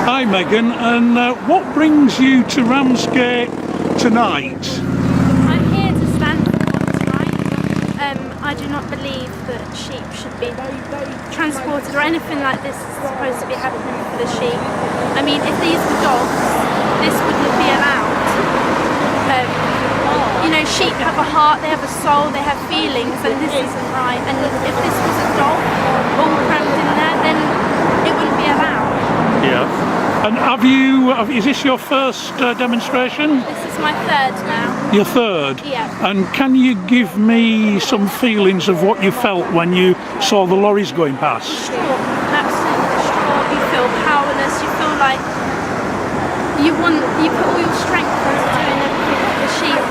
Hi Megan, and what brings you to Ramsgate tonight? I'm here to stand for what's right. I do not believe that sheep should be transported or anything like this is supposed to be happening for the sheep. I mean, if these were dogs, this wouldn't be allowed. You know, sheep have a heart, they have a soul, they have feelings, and this isn't right. And if this was a dog all crammed in there, then it wouldn't be allowed. Yeah. And is this your first demonstration? This is my third now. Your third? Yeah. And can you give me some feelings of what you felt when you saw the lorries going past? Distraught, absolutely distraught. You feel powerless, you feel like you put all your strength into doing everything for the sheep.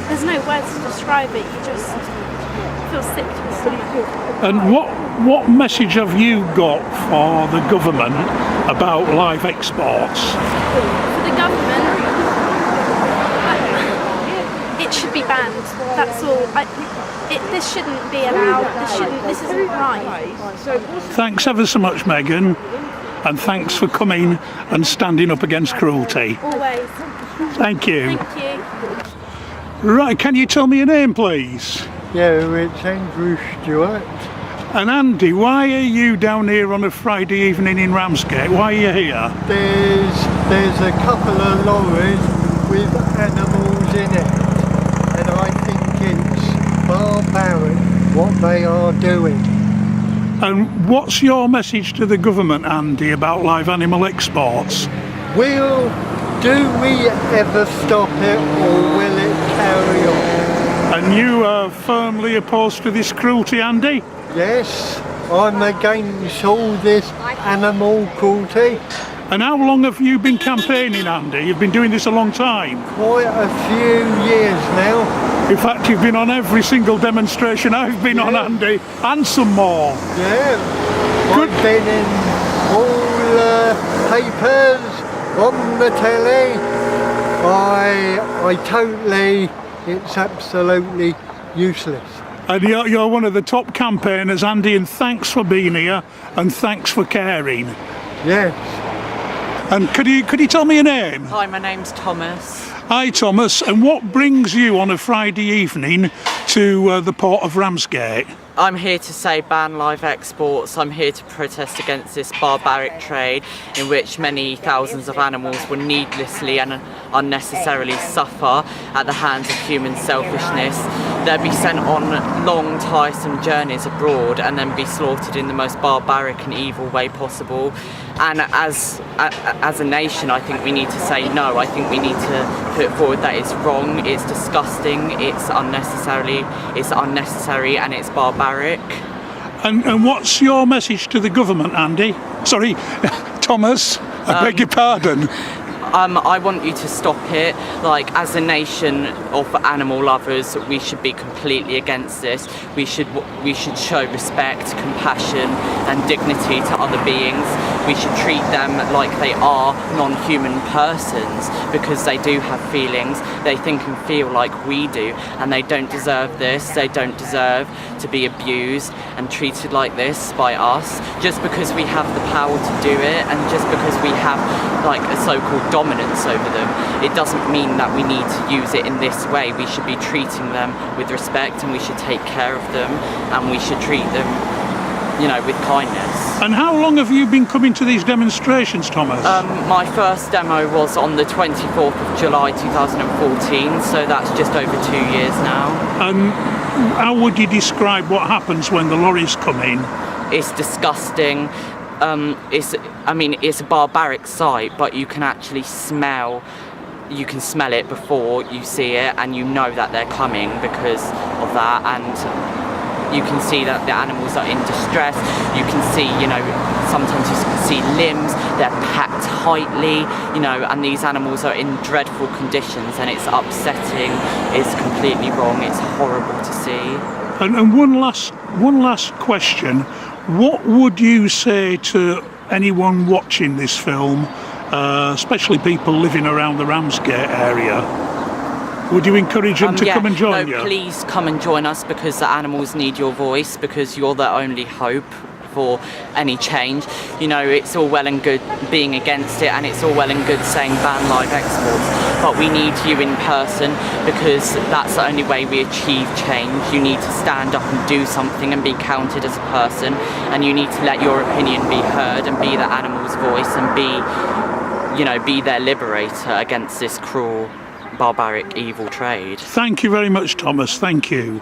There's no words to describe it, you just feel sick to the stomach. And what message have you got for the government about live exports? For the government, it should be banned, that's all. This shouldn't be allowed, this isn't right. Thanks ever so much, Megan, and thanks for coming and standing up against cruelty. Always. Thank you. Thank you. Right, can you tell me your name, please? Yeah, it's Andrew Stewart. And Andy, why are you down here on a Friday evening in Ramsgate? Why are you here? There's a couple of lorries with animals in it, and I think it's barbaric what they are doing. And what's your message to the government, Andy, about live animal exports? Do we ever stop it, or will it carry on? And you are firmly opposed to this cruelty, Andy? Yes, I'm against all this animal cruelty. And how long have you been campaigning, Andy? You've been doing this a long time. Quite a few years now. In fact, you've been on every single demonstration I've been on, Andy, and some more. Yeah, Good. I've been in all papers, on the telly. It's absolutely useless. And you're one of the top campaigners, Andy, and thanks for being here, and thanks for caring. Yes. And could you tell me your name? Hi, my name's Thomas. Hi, Thomas. And what brings you on a Friday evening to the port of Ramsgate? I'm here to say ban live exports. I'm here to protest against this barbaric trade in which many thousands of animals will needlessly and unnecessarily suffer at the hands of human selfishness. They'll be sent on long, tiresome journeys abroad and then be slaughtered in the most barbaric and evil way possible. And as a nation, I think we need to say no. I think we need to put forward that it's wrong, it's disgusting, it's unnecessary, and it's barbaric. And what's your message to the government, Andy? Sorry, Thomas, I beg your pardon. I want you to stop it. Like, as a nation of animal lovers, we should be completely against this. We should show respect, compassion and dignity to other beings. We should treat them like they are non-human persons, because they do have feelings. They think and feel like we do, and they don't deserve this. They don't deserve to be abused and treated like this by us, just because we have the power to do it, and just because we have like a so-called dominance over them. It doesn't mean that we need to use it in this way. We should be treating them with respect, and we should take care of them, and we should treat them, you know, with kindness. And how long have you been coming to these demonstrations, Thomas? My first demo was on the 24th of July 2014, so that's just over 2 years now. And how would you describe what happens when the lorries come in? It's disgusting. It's a barbaric sight, but you can actually smell it before you see it, and you know that they're coming because of that. And you can see that the animals are in distress. You can see, sometimes you can see limbs, they're packed tightly, and these animals are in dreadful conditions, and it's upsetting, it's completely wrong, it's horrible to see. And one last question. What would you say to anyone watching this film, especially people living around the Ramsgate area? Would you encourage them to come and join you? Please come and join us, because the animals need your voice, because you're their only hope for any change. You know, it's all well and good being against it, and it's all well and good saying ban live exports, but we need you in person, because that's the only way we achieve change. You need to stand up and do something and be counted as a person, and you need to let your opinion be heard and be the animal's voice and be, you know, be their liberator against this cruel, barbaric, evil trade. Thank you very much, Thomas. Thank you.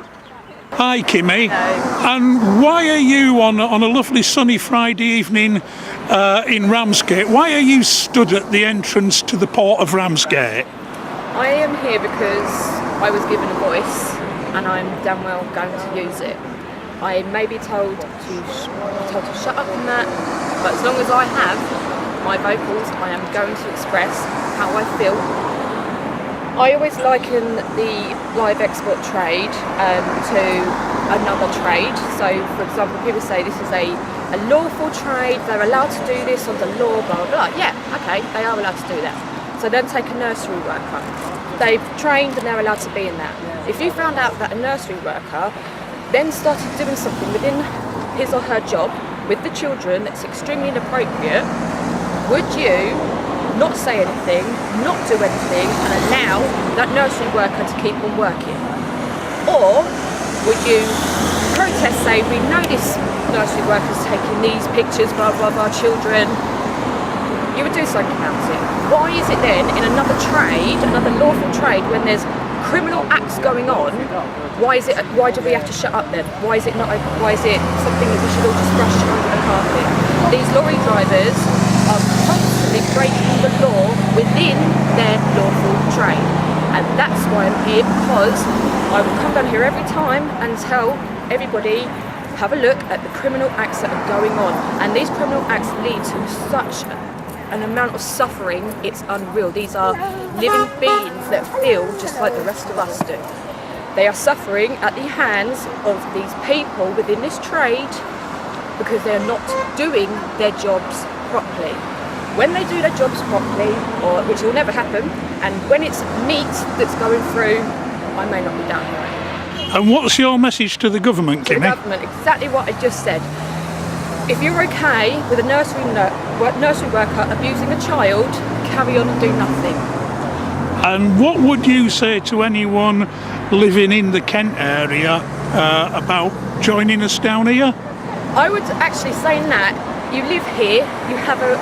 Hi, Kimmy. And why are you on a lovely sunny Friday evening in Ramsgate? Why are you stood at the entrance to the port of Ramsgate? I am here because I was given a voice, and I'm damn well going to use it. I may be told to shut up and that, but as long as I have my vocals, I am going to express how I feel. I always liken the live export trade to another trade. So, for example, people say this is a lawful trade, they're allowed to do this under law, blah, blah, blah. Yeah, okay, they are allowed to do that. So then take a nursery worker. They've trained and they're allowed to be in that. If you found out that a nursery worker then started doing something within his or her job with the children that's extremely inappropriate, would you not say anything, not do anything, and allow that nursery worker to keep on working? Or would you protest, say, we know this nursery worker's taking these pictures of our children, you would do something about it. Why is it then in another trade, another lawful trade, when there's criminal acts going on, why do we have to shut up then? Why is it something that we should all just brush under the carpet? These lorry drivers are constantly breaking the law within their lawful trade, and that's why I'm here, because I will come down here every time and tell everybody, have a look at the criminal acts that are going on, and these criminal acts lead to such an amount of suffering, it's unreal. These are living beings that feel just like the rest of us do. They are suffering at the hands of these people within this trade because they're not doing their jobs properly. When they do their jobs properly, or which will never happen, and when it's meat that's going through, I may not be down here. And what's your message to the government, To the Kimmy? government, exactly what I just said. If you're okay with a nursery worker abusing a child, carry on and do nothing. And what would you say to anyone living in the Kent area about joining us down here? I would actually say that you live here, you have a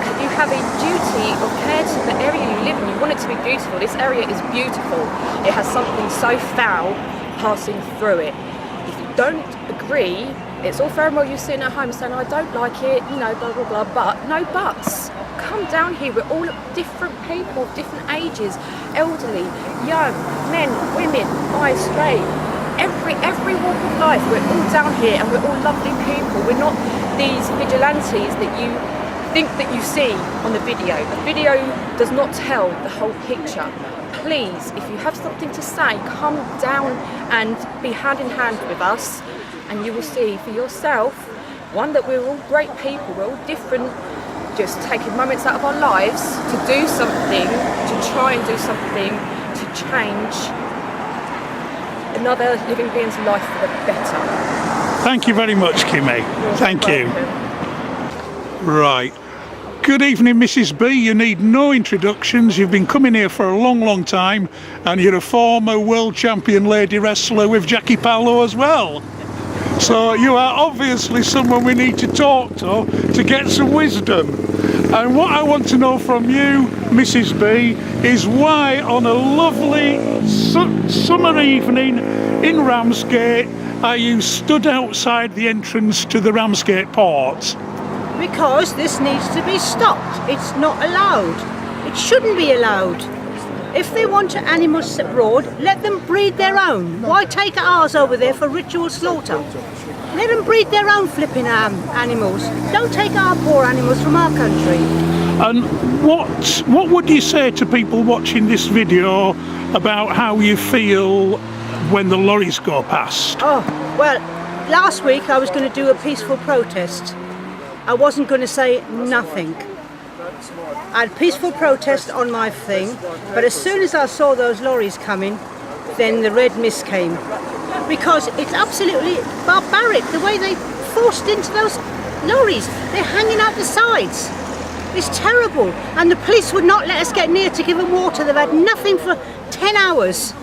duty of care to the area you live in. You want it to be beautiful. This area is beautiful. It has something so foul passing through it. If you don't agree, it's all fair and well you sitting at home saying, I don't like it, you know, blah, blah, blah, but no buts. Come down here, we're all different people, different ages, elderly, young, men, women, bi, straight, every walk of life. We're all down here and we're all lovely people. We're not these vigilantes that you think that you see on the video. The video does not tell the whole picture. Please, if you have something to say, come down and be hand in hand with us, and you will see for yourself, one, that we're all great people, we're all different, just taking moments out of our lives to do something, to try and do something to change another living being's life for the better. Thank you very much, Kimmy. Thank you. Welcome. Right. Good evening, Mrs. B. You need no introductions. You've been coming here for a long, long time, and you're a former world champion lady wrestler with Jackie Paolo as well. So you are obviously someone we need to talk to get some wisdom. And what I want to know from you, Mrs. B, is why on a lovely summer evening in Ramsgate are you stood outside the entrance to the Ramsgate port? Because this needs to be stopped. It's not allowed. It shouldn't be allowed. If they want animals abroad, let them breed their own. Why take ours over there for ritual slaughter? Let them breed their own flipping animals. Don't take our poor animals from our country. And what would you say to people watching this video about how you feel when the lorries go past? Oh, well, last week I was going to do a peaceful protest. I wasn't going to say nothing. I had peaceful protest on my thing, but as soon as I saw those lorries coming, then the red mist came. Because it's absolutely barbaric the way they forced into those lorries. They're hanging out the sides. It's terrible. And the police would not let us get near to give them water. They've had nothing for 10 hours.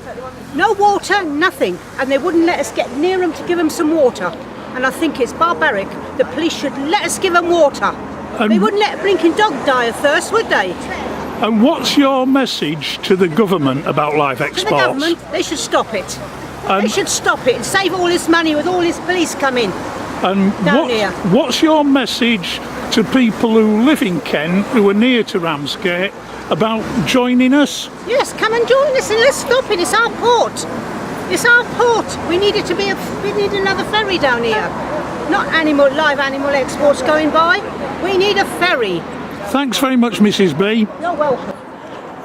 No water, nothing. And they wouldn't let us get near them to give them some water. And I think it's barbaric. The police should let us give them water. They wouldn't let a blinking dog die of thirst, would they? And what's your message to the government about live exports? To the government, they should stop it. They should stop it and save all this money with all this police coming down here. What's your message to people who live in Kent, who are near to Ramsgate, about joining us? Yes, come and join us and let's stop it. It's our port. It's our port. We need it to be. We need another ferry down here. Not live animal exports going by. We need a ferry. Thanks very much, Mrs. B. You're welcome.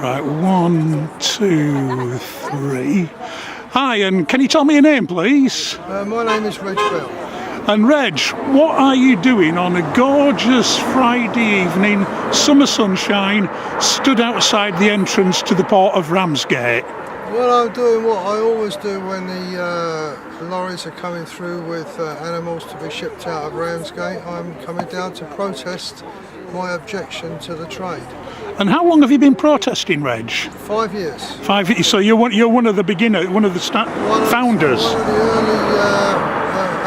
Right, 1, 2, 3. Hi, and can you tell me your name, please? My name is Reg Bell. And Reg, what are you doing on a gorgeous Friday evening, summer sunshine, stood outside the entrance to the port of Ramsgate? Well, I'm doing what I always do when the lorries are coming through with animals to be shipped out of Ramsgate. I'm coming down to protest my objection to the trade. And how long have you been protesting, Reg? 5 years. 5 years. So you're one of the beginners, one of the founders. One of the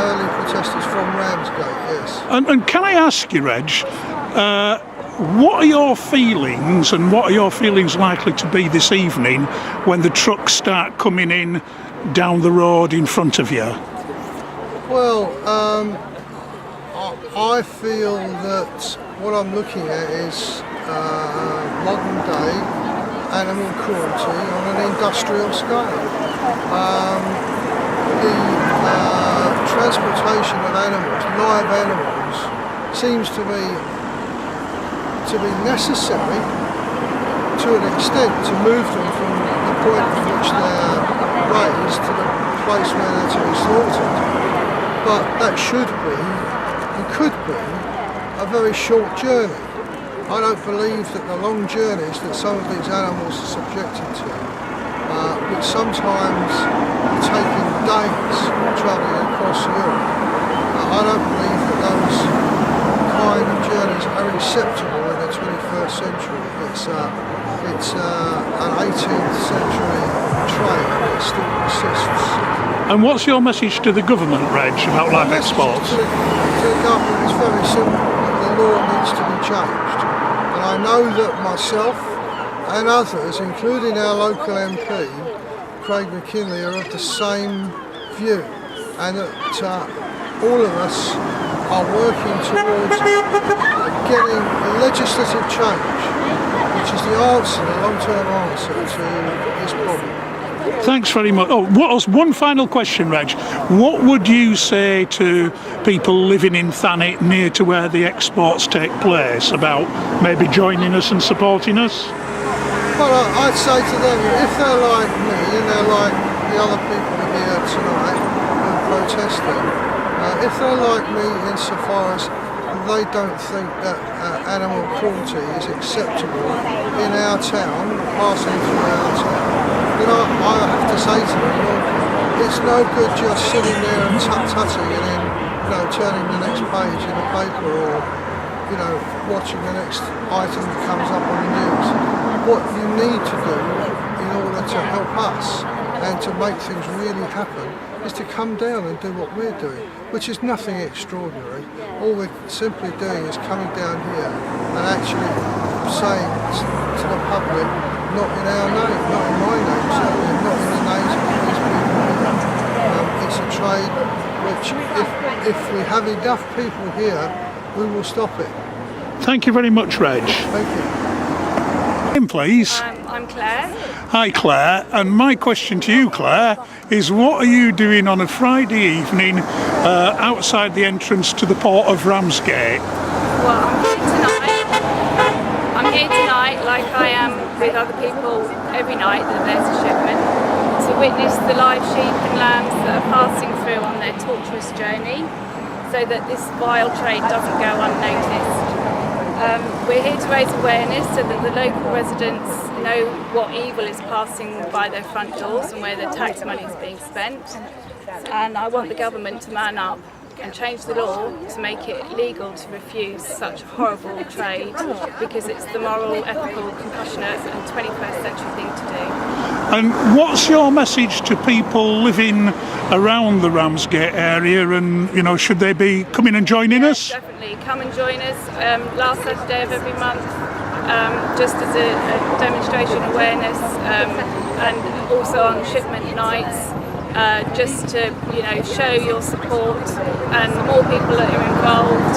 early protesters from Ramsgate, yes. And can I ask you, Reg, what are your feelings, and what are your feelings likely to be this evening when the trucks start coming in down the road in front of you? Well, I feel that what I'm looking at is modern day animal cruelty on an industrial scale. The transportation of animals, live animals, seems to be necessary to an extent to move them from the point at which they're raised to the place where they're to be slaughtered. But that should be, and could be, a very short journey. I don't believe that the long journeys that some of these animals are subjected to, which sometimes are taking days travelling across Europe, I don't believe that those kind of journeys are acceptable in the 21st century. It's an 18th century trade that still persists. And what's your message to the government, Reg, about live exports? To the government is very simple. The law needs to be changed. And I know that myself and others, including our local MP, Craig McKinley, are of the same view. And that all of us are working towards getting legislative change, which is the answer, the long-term answer to this problem. Thanks very much. Oh, one final question, Reg. What would you say to people living in Thanet, near to where the exports take place, about maybe joining us and supporting us? Well, I'd say to them, if they're like me and they're like the other people here tonight who are protesting, if they're like me insofar as they don't think that animal cruelty is acceptable in our town, passing through our town, then I have to say to them, well, it's no good just sitting there and tut-tutting and then, turning the next page in the paper or, watching the next item that comes up on the news. What you need to do in order to help us and to make things really happen is to come down and do what we're doing, which is nothing extraordinary. All we're simply doing is coming down here and actually saying to the public, not in our name, not in my name, certainly not in the names of these people here. It's a trade which, if we have enough people here, we will stop it. Thank you very much, Reg. Thank you. Name, please. I'm Claire. Hi, Claire. And my question to you, Claire, is what are you doing on a Friday evening outside the entrance to the port of Ramsgate? Well, I'm here tonight, like I am with other people every night that there's a shipment, to witness the live sheep and lambs that are passing through on their torturous journey, so that this vile trade doesn't go unnoticed. We're here to raise awareness so that the local residents know what evil is passing by their front doors and where their tax money is being spent. And I want the government to man up, and change the law to make it legal to refuse such horrible trade, because it's the moral, ethical, compassionate and 21st century thing to do. And what's your message to people living around the Ramsgate area, and should they be coming and joining us? Definitely, come and join us last Saturday of every month, just as a demonstration awareness, and also on shipment nights, just to show your support. And the more people that are involved,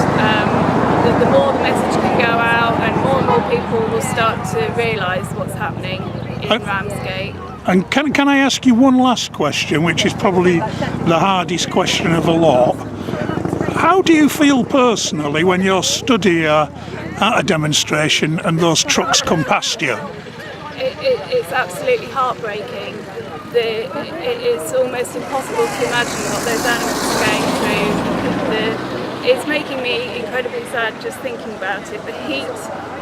the more the message can go out, and more people will start to realise what's happening in Ramsgate. And can I ask you one last question, which is probably the hardest question of a lot? How do you feel personally when you're stood here at a demonstration and those trucks come past you? It's absolutely heartbreaking. It's almost impossible to imagine what those animals are going through. It's making me incredibly sad just thinking about it. The heat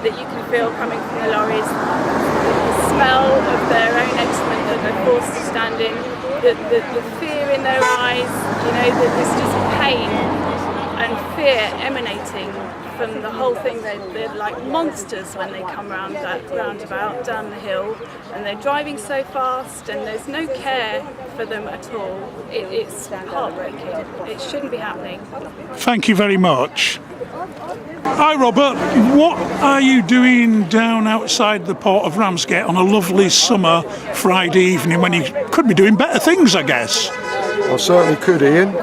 that you can feel coming from the lorries, the smell of their own excrement that they're forced to stand in, the fear in their eyes, there's just pain and fear emanating from the whole thing. They're like monsters when they come round that roundabout down the hill, and they're driving so fast and there's no care for them at all. It's heartbreaking. It shouldn't be happening. Thank you very much. Hi Robert, what are you doing down outside the port of Ramsgate on a lovely summer Friday evening when you could be doing better things, I guess? I certainly could, Ian.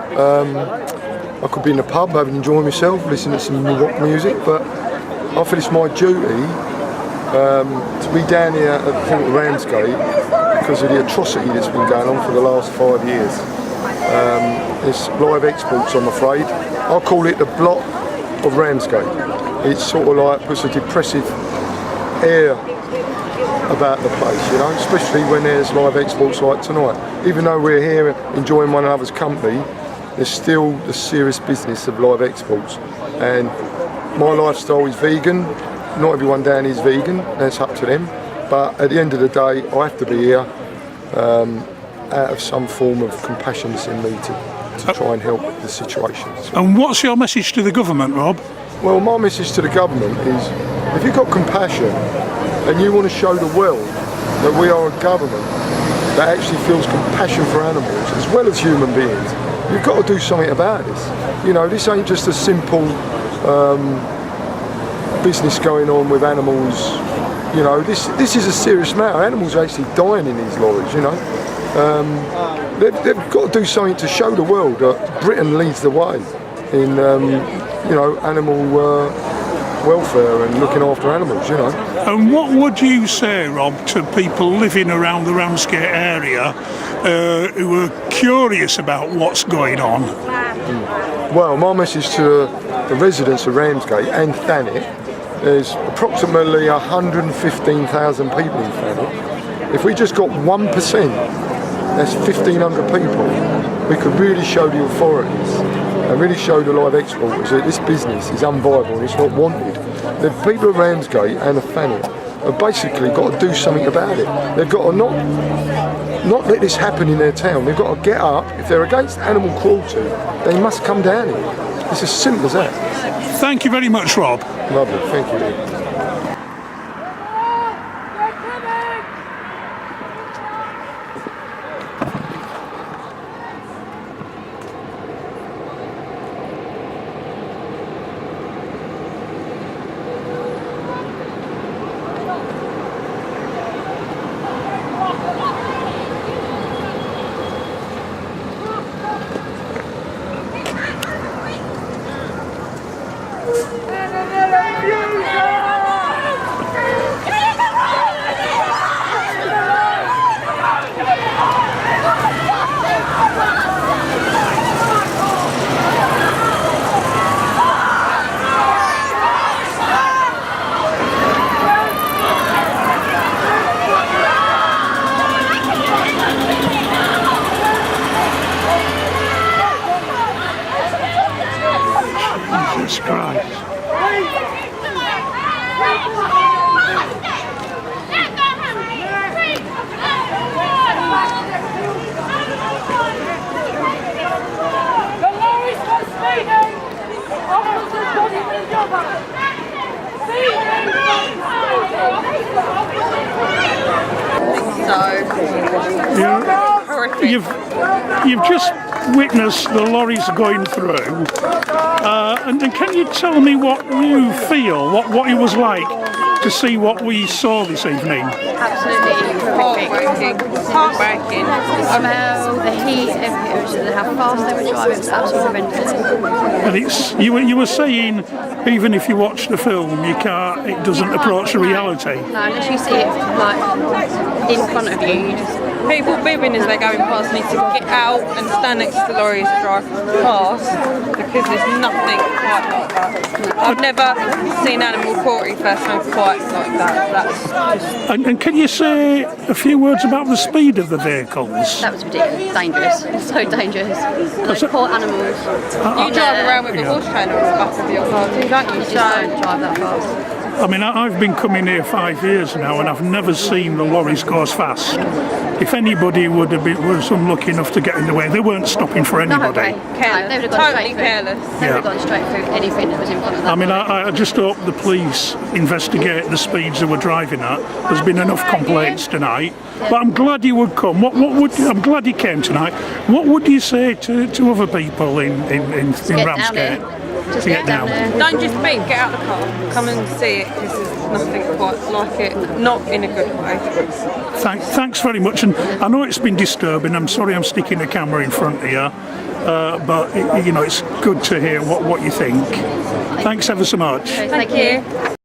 I could be in the pub having enjoyed myself, listening to some rock music, but I feel it's my duty to be down here at the port of Ramsgate because of the atrocity that's been going on for the last 5 years. It's live exports, I'm afraid. I call it the blot of Ramsgate. It's sort of like puts a depressive air about the place, especially when there's live exports like tonight. Even though we're here enjoying one another's company, there's still the serious business of live exports. And my lifestyle is vegan. Not everyone down is vegan, that's up to them. But at the end of the day, I have to be here out of some form of compassion in me to try and help the situation. And what's your message to the government, Rob? Well, my message to the government is, if you've got compassion and you want to show the world that we are a government that actually feels compassion for animals as well as human beings, you've got to do something about this. This ain't just a simple business going on with animals. This is a serious matter. Animals are actually dying in these lorries, They've got to do something to show the world that Britain leads the way in, animal welfare and looking after animals, And what would you say, Rob, to people living around the Ramsgate area who are curious about what's going on? Well, my message to the residents of Ramsgate and Thanet, there's approximately 115,000 people in Thanet. If we just got 1%, that's 1,500 people, we could really show the authorities and really show the live exporters that this business is unviable and it's not wanted. The people of Ramsgate and of Thanet have basically got to do something about it. They've got to not let this happen in their town. They've got to get up. If they're against animal cruelty, they must come down here. It's as simple as that. Thank you very much, Rob. Lovely, thank you. Fusion! horrific. You've just witnessed the lorries going through, and can you tell me what you feel, what it was like to see what we saw this evening? Absolutely heartbreaking. The smell, the heat, it was how fast they were driving, it was absolutely horrendous. And it's you were saying, even if you watch the film, it doesn't approach the reality. No, unless you see it like in front of you, you just. People moving as they're going past need to get out and stand next to the lorries and drive past, because there's nothing quite like that. I've never seen animal cruelty first time quite like that. That's just... And can you say a few words about the speed of the vehicles? That was ridiculous, dangerous, so dangerous. And those poor animals. You drive around with a horse trailer on the back of your car too, don't you? You just don't drive that fast. I mean, I've been coming here 5 years now, and I've never seen the lorries go as fast. If anybody was unlucky enough to get in the way, they weren't stopping for anybody. No, they would have gone Totally straight careless. through. They would have gone straight through anything that was in front of them. I mean, I just hope the police investigate the speeds they were driving at. There's been enough complaints tonight, but I'm glad you would come. I'm glad you came tonight. What would you say to other people in Ramsgate? Just get down there. Don't just speak, get out of the car, come and see it, because there's nothing quite like it, not in a good way. Thanks very much, and I know it's been disturbing. I'm sorry I'm sticking the camera in front of you, but it's good to hear what you think. Thanks ever so much. Thank you.